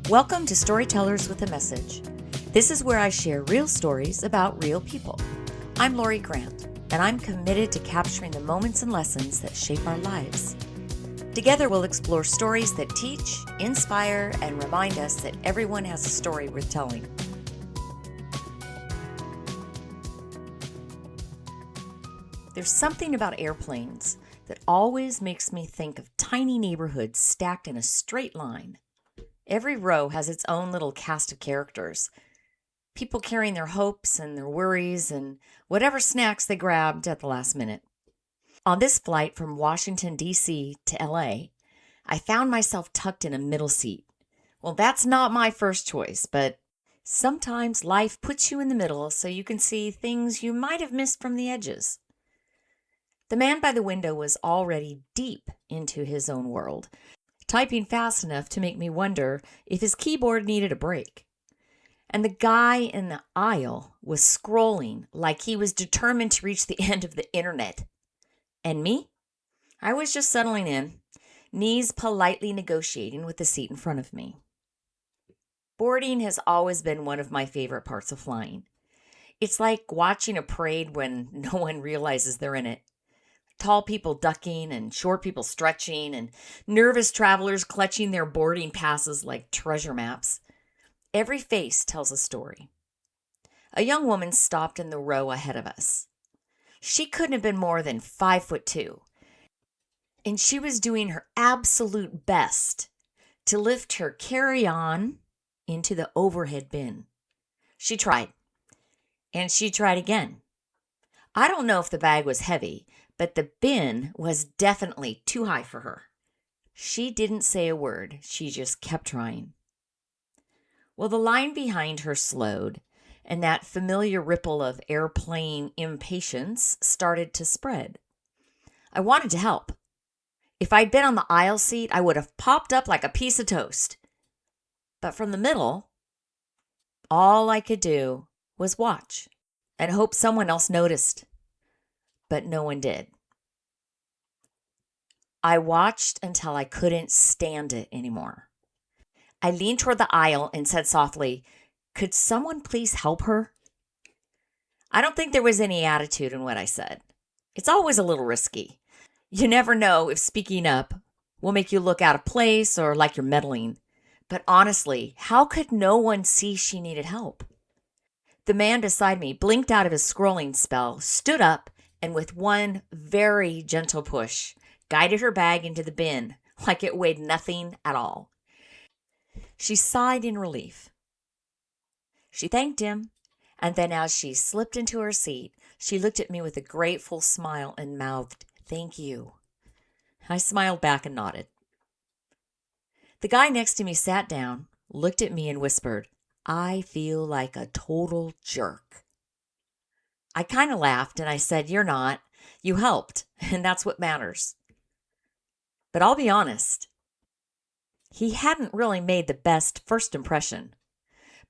Welcome to Storytellers with a Message. This is where I share real stories about real people. I'm Lori Grant, and I'm committed to capturing the moments and lessons that shape our lives. Together, we'll explore stories that teach, inspire, and remind us that everyone has a story worth telling. There's something about airplanes that always makes me think of tiny neighborhoods stacked in a straight line. Every row has its own little cast of characters. People carrying their hopes and their worries and whatever snacks they grabbed at the last minute. On this flight from Washington, D.C. to L.A., I found myself tucked in a middle seat. Well, that's not my first choice, but sometimes life puts you in the middle so you can see things you might have missed from the edges. The man by the window was already deep into his own world, typing fast enough to make me wonder if his keyboard needed a break. And the guy in the aisle was scrolling like he was determined to reach the end of the internet. And me? I was just settling in, knees politely negotiating with the seat in front of me. Boarding has always been one of my favorite parts of flying. It's like watching a parade when no one realizes they're in it. Tall people ducking and short people stretching and nervous travelers clutching their boarding passes like treasure maps. Every face tells a story. A young woman stopped in the row ahead of us. She couldn't have been more than 5'2", and she was doing her absolute best to lift her carry-on into the overhead bin. She tried, and she tried again. I don't know if the bag was heavy, but the bin was definitely too high for her. She didn't say a word. She just kept trying. Well, the line behind her slowed, and that familiar ripple of airplane impatience started to spread. I wanted to help. If I'd been on the aisle seat, I would have popped up like a piece of toast. But from the middle, all I could do was watch and hope someone else noticed. But no one did. I watched until I couldn't stand it anymore. I leaned toward the aisle and said softly, "Could someone please help her?" I don't think there was any attitude in what I said. It's always a little risky. You never know if speaking up will make you look out of place or like you're meddling. But honestly, how could no one see she needed help? The man beside me blinked out of his scrolling spell, stood up, and with one very gentle push, guided her bag into the bin like it weighed nothing at all. She sighed in relief. She thanked him, and then as she slipped into her seat, she looked at me with a grateful smile and mouthed, "Thank you." I smiled back and nodded. The guy next to me sat down, looked at me, and whispered, "I feel like a total jerk." I kind of laughed and I said, "You're not. You helped, and that's what matters." But I'll be honest, he hadn't really made the best first impression.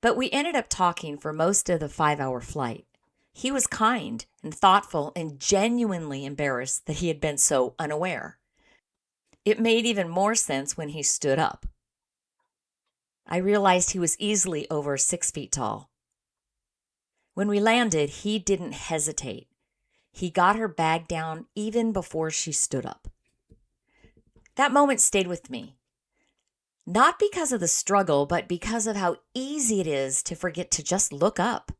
But we ended up talking for most of the 5-hour flight. He was kind and thoughtful and genuinely embarrassed that he had been so unaware. It made even more sense when he stood up. I realized he was easily over 6 feet tall. When we landed, he didn't hesitate. He got her bag down even before she stood up. That moment stayed with me. Not because of the struggle, but because of how easy it is to forget to just look up.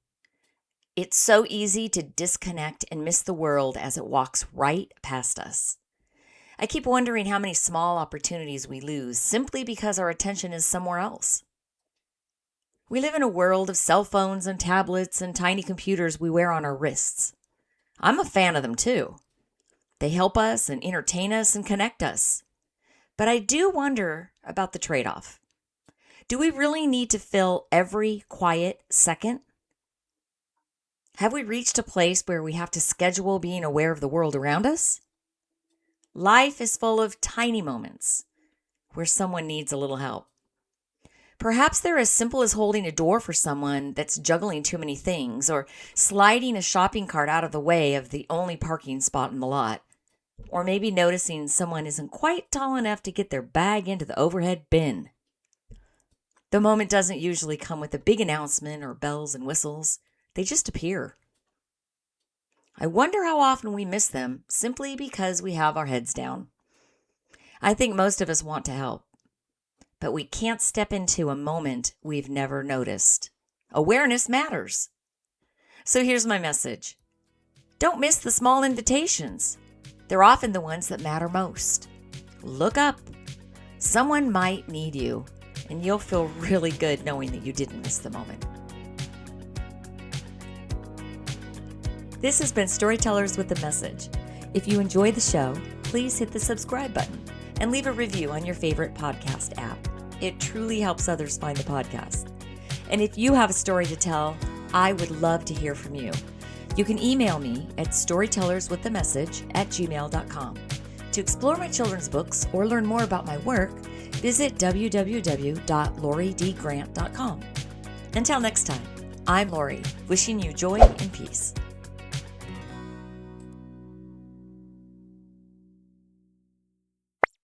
It's so easy to disconnect and miss the world as it walks right past us. I keep wondering how many small opportunities we lose simply because our attention is somewhere else. We live in a world of cell phones and tablets and tiny computers we wear on our wrists. I'm a fan of them too. They help us and entertain us and connect us. But I do wonder about the trade-off. Do we really need to fill every quiet second? Have we reached a place where we have to schedule being aware of the world around us? Life is full of tiny moments where someone needs a little help. Perhaps they're as simple as holding a door for someone that's juggling too many things, or sliding a shopping cart out of the way of the only parking spot in the lot. Or maybe noticing someone isn't quite tall enough to get their bag into the overhead bin. The moment doesn't usually come with a big announcement or bells and whistles. They just appear. I wonder how often we miss them simply because we have our heads down. I think most of us want to help, but we can't step into a moment we've never noticed. Awareness matters. So here's my message. Don't miss the small invitations. They're often the ones that matter most. Look up. Someone might need you, and you'll feel really good knowing that you didn't miss the moment. This has been Storytellers with a Message. If you enjoy the show, please hit the subscribe button and leave a review on your favorite podcast app. It truly helps others find the podcast. And if you have a story to tell, I would love to hear from you. You can email me at storytellerswithamessage@gmail.com. To explore my children's books or learn more about my work, visit www.loriDgrant.com. Until next time, I'm Lori, wishing you joy and peace.